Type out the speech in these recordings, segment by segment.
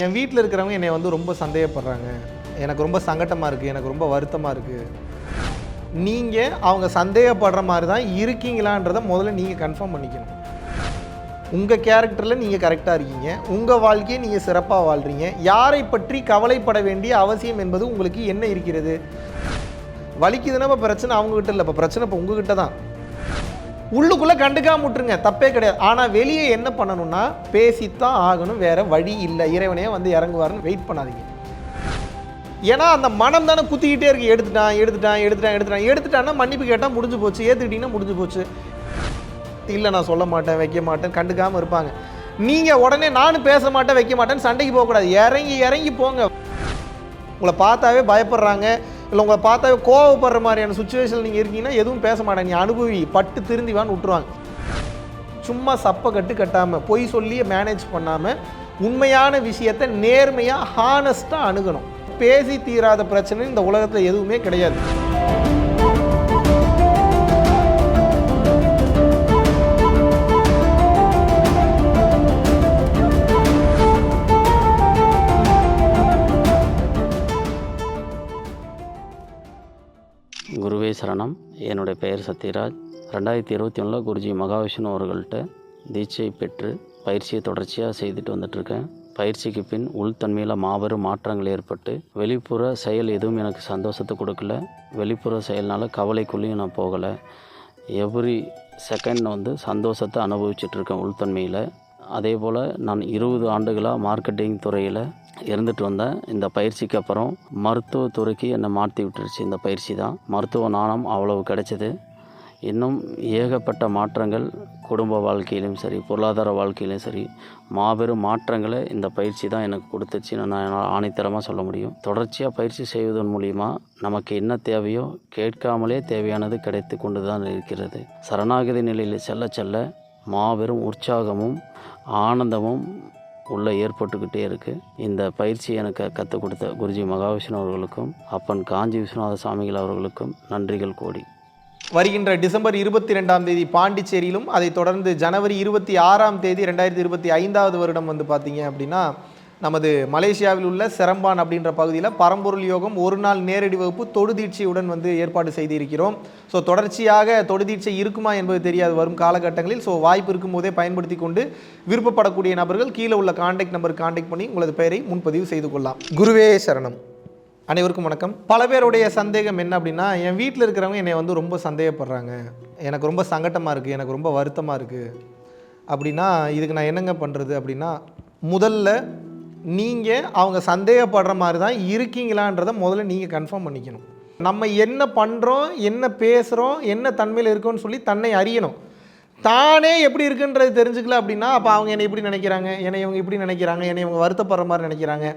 என் வீட்டில் இருக்கிறவங்க என்னை வந்து ரொம்ப சந்தேகப்படுறாங்க, எனக்கு ரொம்ப சங்கட்டமாக இருக்குது, எனக்கு ரொம்ப வருத்தமாக இருக்குது. நீங்கள் அவங்க சந்தேகப்படுற மாதிரி தான் இருக்கீங்களான்றதை முதல்ல நீங்கள் கன்ஃபார்ம் பண்ணிக்கணும். உங்கள் கேரக்டரில் நீங்கள் கரெக்டாக இருக்கீங்க, உங்கள் வாழ்க்கையை நீங்கள் சிறப்பாக வாழ்கிறீங்க. யாரை பற்றி கவலைப்பட வேண்டிய அவசியம் என்பது உங்களுக்கு என்ன இருக்கிறது? வலிக்குதுன்னா இப்போ பிரச்சனை அவங்ககிட்ட இல்லை, இப்போ பிரச்சனை இப்போ உங்ககிட்ட தான். உள்ளுக்குள்ளே கண்டுக்காம விட்டுருங்க, தப்பே கிடையாது. ஆனால் வெளியே என்ன பண்ணணும்னா பேசித்தான் ஆகணும், வேறு வழி இல்லை. இறைவனே வந்து இறங்குவாருன்னு வெயிட் பண்ணாதீங்க. ஏன்னா அந்த மனம் தானே குத்திக்கிட்டே இருக்கு, எடுத்துட்டான்னா மன்னிப்பு கேட்டால் முடிஞ்சு போச்சு, ஏற்றுக்கிட்டிங்கன்னா முடிஞ்சு போச்சு. இல்லை நான் சொல்ல மாட்டேன், வைக்க மாட்டேன், கண்டுக்காமல் இருப்பாங்க. நீங்கள் உடனே நானும் பேச மாட்டேன், வைக்க மாட்டேன்னு சண்டைக்கு போகக்கூடாது. இறங்கி போங்க. உங்களை பார்த்தாவே பயப்படுறாங்க, இல்லை உங்களை பார்த்தாவே கோவப்படுற மாதிரியான சுச்சுவேஷன் நீங்கள் இருக்கீங்கன்னா எதுவும் பேச மாட்டேன், நீ அனுபவி, பட்டு திருந்திவான்னு விட்டுருவாங்க. சும்மா சப்பை கட்டாமல், பொய் சொல்லி மேனேஜ் பண்ணாமல், உண்மையான விஷயத்தை நேர்மையாக ஹானஸ்ட்டாக அணுகணும். பேசி தீராத பிரச்சனை இந்த உலகத்தில் எதுவுமே கிடையாது. குருவே சரணம். என்னுடைய பெயர் சத்யராஜ். 2021 குருஜி மகாவிஷ்ணு அவர்கள்ட்ட தீட்சை பெற்று பயிற்சியை தொடர்ச்சியாக செய்துட்டு வந்துட்டுருக்கேன். பயிற்சிக்கு பின் உள்தன்மையில் மாபெரும் மாற்றங்கள் ஏற்பட்டு வெளிப்புற செயல் எதுவும் எனக்கு சந்தோஷத்தை கொடுக்கல. வெளிப்புற செயல்னால் கவலைக்குள்ளேயும் நான் போகலை. எவ்ரி செகண்ட் சந்தோஷத்தை அனுபவிச்சுட்ருக்கேன் உள்தன்மையில். அதே போல் நான் 20 ஆண்டுகளாக மார்க்கெட்டிங் துறையில் இருந்துட்டு வந்தேன். இந்த பயிற்சிக்கு அப்புறம் மருத்துவத்துறைக்கு என்னை மாற்றி விட்டுருச்சு. இந்த பயிற்சி தான் மருத்துவ ஞானம் அவ்வளவு கிடைச்சிது. இன்னும் ஏகப்பட்ட மாற்றங்கள் குடும்ப வாழ்க்கையிலும் சரி, பொருளாதார வாழ்க்கையிலும் சரி, மாபெரும் மாற்றங்களை இந்த பயிற்சி தான் எனக்கு கொடுத்துச்சுன்னு நான் ஆணித்தரமாக சொல்ல முடியும். தொடர்ச்சியாக பயிற்சி செய்வதன் மூலிமா நமக்கு என்ன தேவையோ கேட்காமலே தேவையானது கிடைத்து கொண்டு தான் இருக்கிறது. சரணாகதி நிலையில் செல்ல செல்ல மாபெரும் உற்சாகமும் ஆனந்தமும் உள்ளே ஏற்பட்டுக்கிட்டே இருக்குது. இந்த பயிற்சி எனக்கு கற்றுக் கொடுத்த குருஜி மகாவிஷ்ணு அவர்களுக்கும் அப்பன் காஞ்சி விஸ்வநாத சாமிகள் அவர்களுக்கும் நன்றிகள் கோடி. வருகின்ற டிசம்பர் 22ஆம் தேதி பாண்டிச்சேரியிலும், அதை தொடர்ந்து ஜனவரி 26ஆம் தேதி 2025 வருடம் பார்த்தீங்க அப்படின்னா நமது மலேசியாவில் உள்ள செரம்பான் அப்படின்ற பகுதியில் பரம்பொருள் யோகம் ஒரு நாள் நேரடி வகுப்பு தொடுதீட்சையுடன் ஏற்பாடு செய்திருக்கிறோம். ஸோ தொடர்ச்சியாக தொடுதீட்சை இருக்குமா என்பது தெரியாது வரும் காலகட்டங்களில். ஸோ வாய்ப்பு இருக்கும் போதே பயன்படுத்தி கொண்டு விருப்பப்படக்கூடிய நபர்கள் கீழே உள்ள கான்டாக்ட் நம்பருக்கு கான்டாக்ட் பண்ணி உங்களது பெயரை முன்பதிவு செய்து கொள்ளலாம். குருவே சரணம். அனைவருக்கும் வணக்கம். பல பேருடைய சந்தேகம் என்ன அப்படின்னா, என் வீட்டில் இருக்கிறவங்க என்னை ரொம்ப சந்தேகப்படுறாங்க, எனக்கு ரொம்ப சங்கட்டமாக இருக்குது, எனக்கு ரொம்ப வருத்தமாக இருக்குது அப்படின்னா இதுக்கு நான் என்னங்க பண்ணுறது அப்படின்னா, முதல்ல நீங்கள் அவங்க சந்தேகப்படுற மாதிரி தான் இருக்கீங்களான்றதை முதல்ல நீங்கள் கன்ஃபார்ம் பண்ணிக்கணும். நம்ம என்ன பண்ணுறோம், என்ன பேசுகிறோம், என்ன தன்மையில் இருக்கோன்னு சொல்லி தன்னை அறியணும். தானே எப்படி இருக்குன்றது தெரிஞ்சுக்கல அப்படின்னா அப்போ அவங்க என்னை இப்படி நினைக்கிறாங்க, என்னை இவங்க இப்படி நினைக்கிறாங்க, என்னை இவங்க வருத்தப்படுற மாதிரி நினைக்கிறாங்க,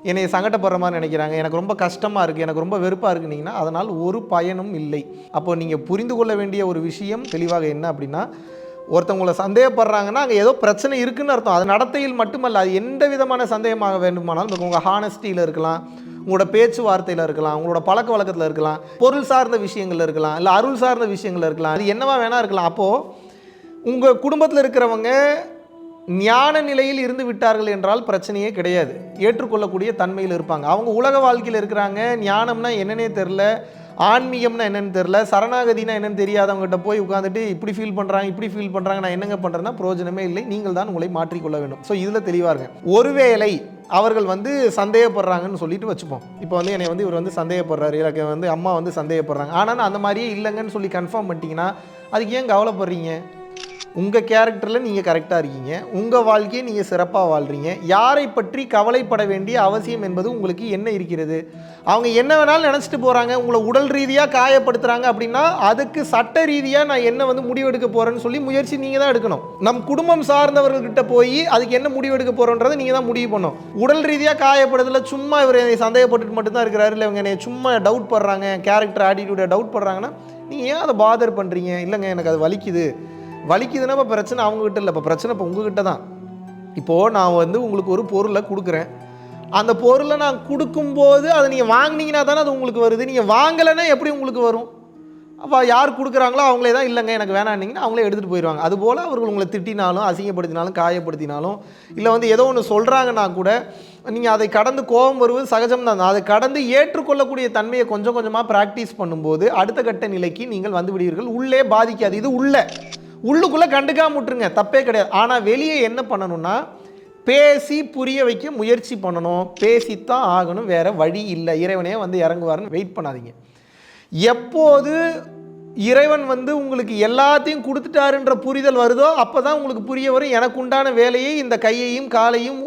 என்னை சங்கடப்படுற மாதிரி நினைக்கிறாங்க, எனக்கு ரொம்ப கஷ்டமாக இருக்குது, எனக்கு ரொம்ப வெறுப்பாக இருக்குனீங்கன்னா அதனால் ஒரு பயனும் இல்லை. அப்போது நீங்கள் புரிந்து கொள்ள வேண்டிய ஒரு விஷயம் தெளிவாக என்ன அப்படின்னா, ஒருத்தவங்களை சந்தேகப்படுறாங்கன்னா அங்கே ஏதோ பிரச்சனை இருக்குதுன்னு அர்த்தம். அது நடத்தையில் மட்டுமல்ல, அது எந்த விதமான சந்தேகமாக வேண்டுமானாலும் உங்கள் ஹானஸ்டியில் இருக்கலாம், உங்களோட பேச்சுவார்த்தையில் இருக்கலாம், உங்களோட பழக்க வழக்கத்தில் இருக்கலாம், பொருள் சார்ந்த விஷயங்கள் இருக்கலாம், இல்லை அருள் சார்ந்த விஷயங்கள் இருக்கலாம், அது என்னவா வேணா இருக்கலாம். அப்போது உங்கள் குடும்பத்தில் இருக்கிறவங்க ஞான நிலையில் இருந்து விட்டார்கள் என்றால் பிரச்சனையே கிடையாது, ஏற்றுக்கொள்ளக்கூடிய தன்மையில் இருப்பாங்க. அவங்க உலக வாழ்க்கையில் இருக்கிறாங்க, ஞானம்னா என்னன்னே தெரில, ஆன்மீகம்னா என்னென்னு தெரில, சரணாகதினா என்னென்னு தெரியாதவங்ககிட்ட போய் உட்காந்துட்டு இப்படி ஃபீல் பண்ணுறாங்க, நான் என்னங்க பண்ணுறேன்னா பிரயோஜனமே இல்லை. நீங்கள் தான் உங்களை மாற்றிக்கொள்ள வேண்டும். ஸோ இதில் தெளிவாக இருங்க. ஒருவேளை அவர்கள் சந்தேகப்படுறாங்கன்னு சொல்லிட்டு வச்சுப்போம். இப்போ என்னை இவர் சந்தேகப்படுறாரு, எனக்கு அம்மா சந்தேகப்படுறாங்க, ஆனால் அந்த மாதிரியே இல்லைங்கன்னு சொல்லி கன்ஃபார்ம் பண்ணிட்டீங்கன்னா அதுக்கு ஏன் கவலைப்படுறீங்க? உங்கள் கேரக்டரில் நீங்கள் கரெக்டாக இருக்கீங்க, உங்கள் வாழ்க்கையை நீங்கள் சிறப்பாக வாழ்கிறீங்க. யாரை பற்றி கவலைப்பட வேண்டிய அவசியம் என்பது உங்களுக்கு என்ன இருக்கிறது? அவங்க என்ன வேணாலும் நினச்சிட்டு போகிறாங்க, உங்களை உடல் ரீதியாக காயப்படுத்துகிறாங்க அப்படின்னா அதுக்கு சட்ட ரீதியாக நான் என்ன முடிவெடுக்க போகிறேன்னு சொல்லி முயற்சி நீங்கள் தான் எடுக்கணும். நம் குடும்பம் சார்ந்தவர்கள்கிட்ட போய் அதுக்கு என்ன முடிவெடுக்க போகிறோன்றதை நீங்கள் தான் முடிவு பண்ணணும். உடல் ரீதியாக காயப்படுறதுல சும்மா இவர் என்னை சந்தேகப்பட்டுட்டு மட்டும்தான் இருக்கிறாரு, இல்லை இவங்க என்னை சும்மா டவுட் பண்ணுறாங்க, கேரக்டர் ஆட்டிடியூடை டவுட் பண்ணுறாங்கன்னா நீங்கள் ஏன் அதை பாதர் பண்ணுறீங்க? இல்லைங்க எனக்கு அது வலிக்குதுன்னா இப்போ பிரச்சனை அவங்ககிட்ட இல்லை, இப்போ பிரச்சனை இப்போ உங்ககிட்ட தான். இப்போது நான் உங்களுக்கு ஒரு பொருளை கொடுக்குறேன், அந்த பொருளை நான் கொடுக்கும்போது அதை நீங்கள் வாங்கினீங்கன்னா தானே அது உங்களுக்கு வருது. நீங்கள் வாங்கலைன்னா எப்படி உங்களுக்கு வரும்? அப்போ யார் கொடுக்குறாங்களோ அவங்களே தான் இல்லைங்க எனக்கு வேணான்னீங்கன்னா அவங்களே எடுத்துகிட்டு போயிடுவாங்க. அதுபோல் அவர்கள் உங்களை திட்டினாலும் அசிங்கப்படுத்தினாலும் காயப்படுத்தினாலும் இல்லை வந்து ஏதோ ஒன்று சொல்கிறாங்கன்னா கூட நீங்கள் அதை கடந்து கோபம் வருவது சகஜம் தான். அதை கடந்து ஏற்றுக்கொள்ளக்கூடிய தன்மையை கொஞ்சம் கொஞ்சமாக ப்ராக்டிஸ் பண்ணும்போது அடுத்த கட்ட நிலைக்கு நீங்கள் வந்து விடுவீர்கள். உள்ளே பாதிக்காது. இது உள்ளுக்குள்ளே கண்டுக்காம விட்டுருங்க, தப்பே கிடையாது. ஆனால் வெளியே என்ன பண்ணணும்னா பேசி புரிய வைக்க முயற்சி பண்ணணும். பேசித்தான் ஆகணும், வேறு வழி இல்லை. இறைவனே வந்து இறங்குவாருன்னு வெயிட் பண்ணாதீங்க. எப்போது இறைவன் வந்து உங்களுக்கு எல்லாத்தையும் கொடுத்துட்டாருன்ற புரிதல் வருதோ அப்போ தான் உங்களுக்கு புரிய வரும், எனக்கு உண்டான வேலையை இந்த கையையும் காலையும்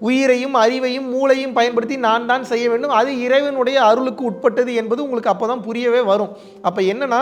உயிரையும் அறிவையும் மூளையும் பயன்படுத்தி நான் தான் செய்ய வேண்டும், அது இறைவனுடைய அருளுக்கு உட்பட்டது என்பது உங்களுக்கு அப்போ தான் புரியவே வரும். அப்போ என்னென்னா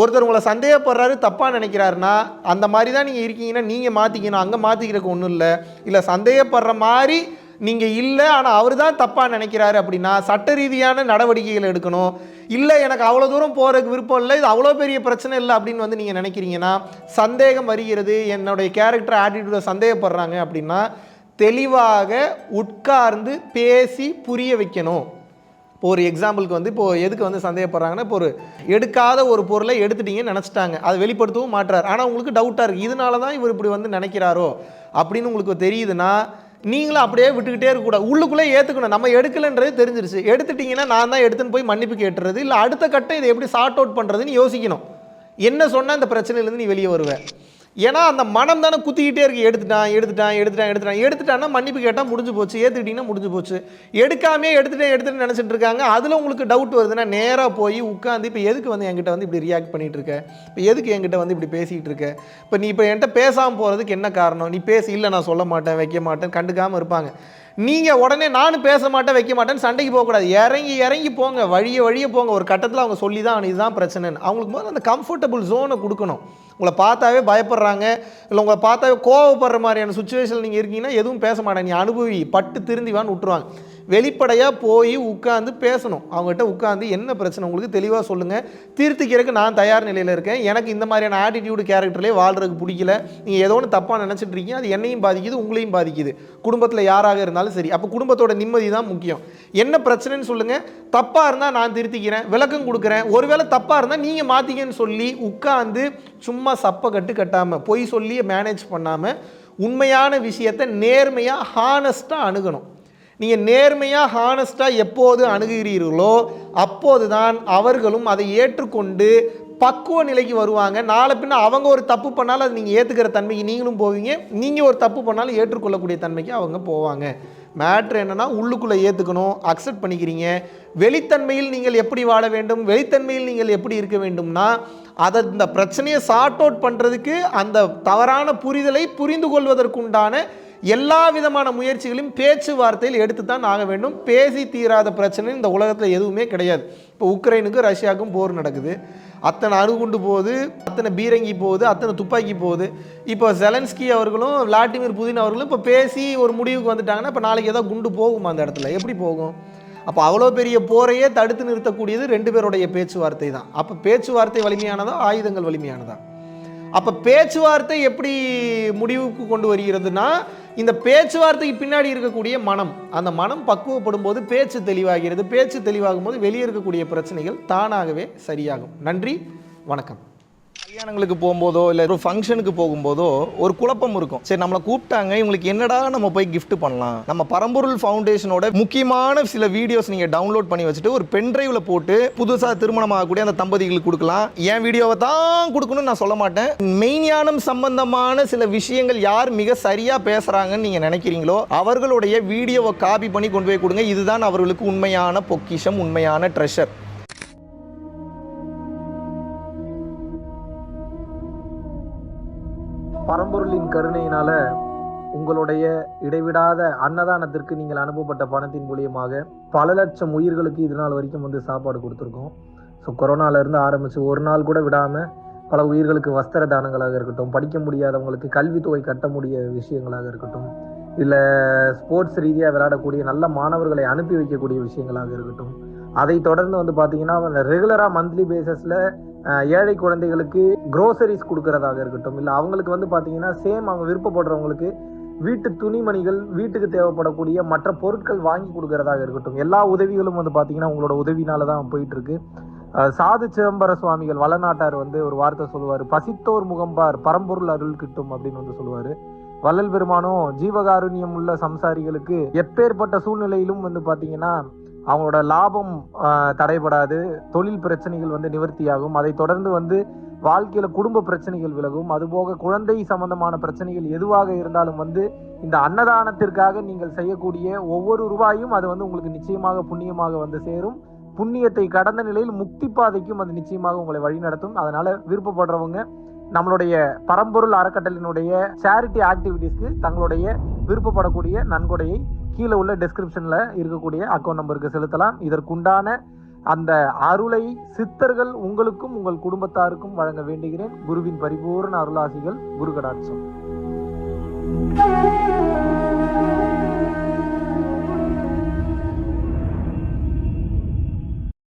ஒருத்தர் உங்களை சந்தேகப்படுறாரு, தப்பாக நினைக்கிறாருன்னா அந்த மாதிரி தான் நீங்கள் இருக்கீங்கன்னா நீங்கள் மாற்றிக்கணும். அங்கே மாற்றிக்கிறதுக்கு ஒன்றும் இல்லை சந்தேகப்படுற மாதிரி நீங்கள் இல்லை, ஆனால் அவர் தான் தப்பாக நினைக்கிறாரு அப்படின்னா சட்ட ரீதியான நடவடிக்கைகள் எடுக்கணும். இல்லை எனக்கு அவ்வளோ தூரம் போகிறதுக்கு விருப்பம் இல்லை, இது அவ்வளோ பெரிய பிரச்சனை இல்லை அப்படின்னு வந்து நீங்கள் நினைக்கிறீங்கன்னா, சந்தேகம் வருகிறது, என்னுடைய கேரக்டர் ஆட்டிடியூடை சந்தேகப்படுறாங்க அப்படின்னா தெளிவாக உட்கார்ந்து பேசி புரிய வைக்கணும். இப்போ ஒரு எக்ஸாம்பிளுக்கு வந்து இப்போது எதுக்கு வந்து சந்தேகப்படுறாங்கன்னா, இப்போ ஒரு எடுக்காத ஒரு பொருளை எடுத்துட்டீங்கன்னு நினச்சிட்டாங்க, அதை வெளிப்படுத்தவும் மாட்டுறாரு. ஆனால் உங்களுக்கு டவுட்டாக இருக்குது, இதனால தான் இவர் இப்படி வந்து நினைக்கிறாரோ அப்படின்னு உங்களுக்கு தெரியுதுன்னா நீங்களும் அப்படியே விட்டுக்கிட்டே இருக்கக்கூடாது. உள்ளுக்குள்ளே ஏற்றுக்கணும். நம்ம எடுக்கலைன்றது தெரிஞ்சிருச்சு. எடுத்துட்டிங்கன்னா நான் தான் எடுத்துன்னு போய் மன்னிப்பு கேட்டுறது, இல்லை அடுத்த கட்டம் இதை எப்படி சார்ட் அவுட் பண்ணுறதுன்னு யோசிக்கணும். என்ன சொன்னால் இந்த பிரச்சனையிலேருந்து நீ வெளியே வருவேன். ஏன்னா அந்த மனம் தானே குத்திக்கிட்டே இருக்கு, எடுத்துட்டான்னா மன்னிப்பு கேட்டால் முடிஞ்சு போச்சு, ஏற்றுக்கிட்டிங்கன்னா முடிஞ்சு போச்சு. எடுக்காமே எடுத்துட்டு நினச்சிட்டு இருக்காங்க. அதில் உங்களுக்கு டவுட் வருதுன்னா நேராக போய் உட்காந்து இப்போ எதுக்கு வந்து என்கிட்ட வந்து இப்படி ரியாக்ட் பண்ணிகிட்டு இருக்க, இப்போ எதுக்கு என்கிட்ட வந்து இப்படி பேசிகிட்டு இருக்க, இப்போ நீ இப்போ என்கிட்ட பேசாமல் போகிறதுக்கு என்ன காரணம், நீ பேசி, இல்லை நான் சொல்ல மாட்டேன் வைக்க மாட்டேன் கண்டுக்காமல் இருப்பாங்க. நீங்கள் உடனே நானும் பேச மாட்டேன் வைக்க மாட்டேன்னு சண்டைக்கு போகக்கூடாது. இறங்கி போங்க, வழியே போங்க. ஒரு கட்டத்தில் அவங்க சொல்லி தான் இதுதான் பிரச்சனைன்னு அவங்களுக்கு முதல்ல அந்த கம்ஃபர்டபுள் ஜோனை கொடுக்கணும். உங்களை பார்த்தாவே பயப்படுறாங்க, இல்லை உங்களை பார்த்தாவே கோவப்படுற மாதிரியான சுச்சுவேஷனில் நீங்கள் இருக்கீங்கன்னா எதுவும் பேச மாட்டேன், நீ அனுபவி பட்டு திருந்திவான்னு விட்டுருவாங்க. வெளிப்படையாக போய் உட்காந்து பேசணும். அவங்ககிட்ட உட்காந்து என்ன பிரச்சனை உங்களுக்கு தெளிவாக சொல்லுங்கள், தீர்த்துக்கிறதுக்கு நான் தயார் நிலையில் இருக்கேன், எனக்கு இந்த மாதிரியான ஆட்டிடியூடு கேரக்டர்லேயே வாழ்கிறதுக்கு பிடிக்கல, நீங்கள் ஏதோ ஒன்று தப்பாக நினச்சிட்டு இருக்கீங்க, அது என்னையும் பாதிக்குது உங்களையும் பாதிக்குது, குடும்பத்தில் யாராக இருந்தாலும் சரி. அப்போ குடும்பத்தோட நிம்மதி தான் முக்கியம். என்ன பிரச்சனைன்னு சொல்லுங்கள், தப்பாக இருந்தால் நான் திருத்திக்கிறேன், விளக்கம் கொடுக்குறேன், ஒருவேளை தப்பாக இருந்தால் நீங்கள் மாற்றிக்கன்னு சொல்லி உட்காந்து சும்மா சப்பை கட்டாமல் பொய் சொல்லி மேனேஜ் பண்ணாமல் உண்மையான விஷயத்தை நேர்மையாக ஹானஸ்ட்டாக அணுகணும். நீங்கள் நேர்மையாக ஹானஸ்ட்டாக எப்போது அணுகுகிறீர்களோ அப்போது தான் அவர்களும் அதை ஏற்றுக்கொண்டு பக்குவ நிலைக்கு வருவாங்க. நாளை பின்ன அவங்க ஒரு தப்பு பண்ணாலும் அது நீங்கள் ஏற்றுக்கிற தன்மைக்கு நீங்களும் போவீங்க, நீங்கள் ஒரு தப்பு பண்ணாலும் ஏற்றுக்கொள்ளக்கூடிய தன்மைக்கு அவங்க போவாங்க. மேட்ரு என்னென்னா உள்ளுக்குள்ளே ஏற்றுக்கணும், அக்செப்ட் பண்ணிக்கிறீங்க. வெளித்தன்மையில் நீங்கள் எப்படி வாழ வேண்டும், வெளித்தன்மையில் நீங்கள் எப்படி இருக்க வேண்டும்னா அதை இந்த பிரச்சனையை சார்ட் அவுட் பண்ணுறதுக்கு அந்த தவறான புரிதலை புரிந்து கொள்வதற்குண்டான எல்லா விதமான முயற்சிகளையும் பேச்சுவார்த்தையில் எடுத்து தான் ஆக வேண்டும். பேசி தீராத பிரச்சனை இந்த உலகத்தில் எதுவுமே கிடையாது. இப்போ உக்ரைனுக்கும் ரஷ்யாவுக்கும் போர் நடக்குது, அத்தனை அணுகுண்டு போகுது, அத்தனை பீரங்கி போகுது, அத்தனை துப்பாக்கி போகுது. இப்போ ஜெலன்ஸ்கி அவர்களும் விளாடிமிர் புதின் அவர்களும் இப்போ பேசி ஒரு முடிவுக்கு வந்துட்டாங்கன்னா இப்போ நாளைக்கு ஏதாவது குண்டு போகுமா அந்த இடத்துல, எப்படி போகும்? அப்போ அவ்வளோ பெரிய போரையே தடுத்து நிறுத்தக்கூடியது 2 பேருடைய பேச்சுவார்த்தை தான். அப்போ பேச்சுவார்த்தை வலிமையானதா, ஆயுதங்கள் வலிமையானதா? அப்போ பேச்சுவார்த்தை எப்படி முடிவுக்கு கொண்டு வருகிறதுனா இந்த பேச்சுவார்த்தைக்கு பின்னாடி இருக்கக்கூடிய மனம், அந்த மனம் பக்குவப்படும் போது பேச்சு தெளிவாகிறது. பேச்சு தெளிவாகும் போது வெளியே இருக்கக்கூடிய பிரச்சனைகள் தானாகவே சரியாகும். நன்றி, வணக்கம். கல்யாணங்களுக்கு போகும்போதோ இல்லை ஒரு ஃபங்க்ஷனுக்கு போகும்போதோ ஒரு குழப்பம் இருக்கும். சரி, நம்மளை கூப்பிட்டாங்க, இவங்களுக்கு என்னடா நம்ம போய் கிஃப்ட் பண்ணலாம். நம்ம பரம்பொருள் ஃபவுண்டேஷனோட முக்கியமான சில வீடியோஸ் நீங்கள் டவுன்லோட் பண்ணி வச்சுட்டு ஒரு பென்ட்ரைவில் போட்டு புதுசாக திருமணம் ஆகக்கூடிய அந்த தம்பதிகளுக்கு கொடுக்கலாம். என் வீடியோவை தான் கொடுக்கணும்னு நான் சொல்ல மாட்டேன். மெய்ஞானம் சம்பந்தமான சில விஷயங்கள் யார் மிக சரியாக பேசுகிறாங்கன்னு நீங்கள் நினைக்கிறீங்களோ அவர்களுடைய வீடியோவை காப்பி பண்ணி கொண்டு போய் கொடுங்க. இதுதான் அவர்களுக்கு உண்மையான பொக்கிஷம், உண்மையான ட்ரெஷர். பரம்பொருளின் கருணையினால உங்களுடைய இடைவிடாத அன்னதானத்திற்கு நீங்கள் அனுப்பப்பட்ட பணத்தின் மூலியமாக பல லட்சம் உயிர்களுக்கு இது நாள் வரைக்கும் வந்து சாப்பாடு கொடுத்துருக்கோம். ஸோ கொரோனாலேருந்து ஆரம்பித்து ஒரு நாள் கூட விடாமல் பல உயிர்களுக்கு வஸ்திர தானங்களாக இருக்கட்டும், படிக்க முடியாதவங்களுக்கு கல்வித்தொகை கட்ட முடிய விஷயங்களாக இருக்கட்டும், இல்லை ஸ்போர்ட்ஸ் ரீதியாக விளையாடக்கூடிய நல்ல மாணவர்களை அனுப்பி வைக்கக்கூடிய விஷயங்களாக இருக்கட்டும், அதை தொடர்ந்து வந்து பார்த்தீங்கன்னா ரெகுலராக மந்த்லி பேசிஸில் ஏழை குழந்தைகளுக்கு க்ரோசரிஸ் கொடுக்கறதாக இருக்கட்டும், இல்லை அவங்களுக்கு வந்து பார்த்தீங்கன்னா சேம் அவங்க விருப்பப்படுறவங்களுக்கு வீட்டு துணிமணிகள், வீட்டுக்கு தேவைப்படக்கூடிய மற்ற பொருட்கள் வாங்கி கொடுக்கறதாக இருக்கட்டும், எல்லா உதவிகளும் வந்து பார்த்தீங்கன்னா உங்களோட உதவினால தான் போயிட்டுருக்கு. சாது சிதம்பர சுவாமிகள் வளநாட்டார் வந்து ஒரு வார்த்தை சொல்லுவார், பசித்தோர் முகம்பார் பரம்பொருள் அருள் கிட்டும் அப்படின்னு வந்து சொல்லுவார். வள்ளல் பெருமானும் ஜீவகாருண்யம் உள்ள சம்சாரிகளுக்கு எப்பேற்பட்ட சூழ்நிலையிலும் வந்து பார்த்தீங்கன்னா அவங்களோட லாபம் தடைபடாது, தொழில் பிரச்சனைகள் வந்து நிவர்த்தியாகும், அதை தொடர்ந்து வந்து வாழ்க்கையில குடும்ப பிரச்சனைகள் விலகும், அதுபோக குழந்தை சம்பந்தமான பிரச்சனைகள் எதுவாக இருந்தாலும் வந்து இந்த அன்னதானத்திற்காக நீங்கள் செய்யக்கூடிய ஒவ்வொரு ரூபாயும் அது வந்து உங்களுக்கு நிச்சயமாக புண்ணியமாக வந்து சேரும். புண்ணியத்தை கடந்த நிலையில் முக்தி பாதைக்கும் அது நிச்சயமாக உங்களை வழிநடத்தும். அதனால விருப்பப்படுறவங்க நம்மளுடைய பரம்பொருள் அறக்கட்டளையினுடைய சேரிட்டி ஆக்டிவிட்டீஸ்க்கு தங்களுடைய விருப்பப்படக்கூடிய நன்கொடையை கீழே உள்ள டிஸ்கிரிப்ஷன்ல இருக்கக்கூடிய அக்கௌண்ட் நம்பருக்கு செலுத்தலாம். இதற்குண்டான அந்த அருளை சித்தர்கள் உங்களுக்கும் உங்கள் குடும்பத்தாருக்கும் வழங்க வேண்டுகிறேன். குருவின் பரிபூர்ண அருளாசிகள். குரு கடாட்சம்.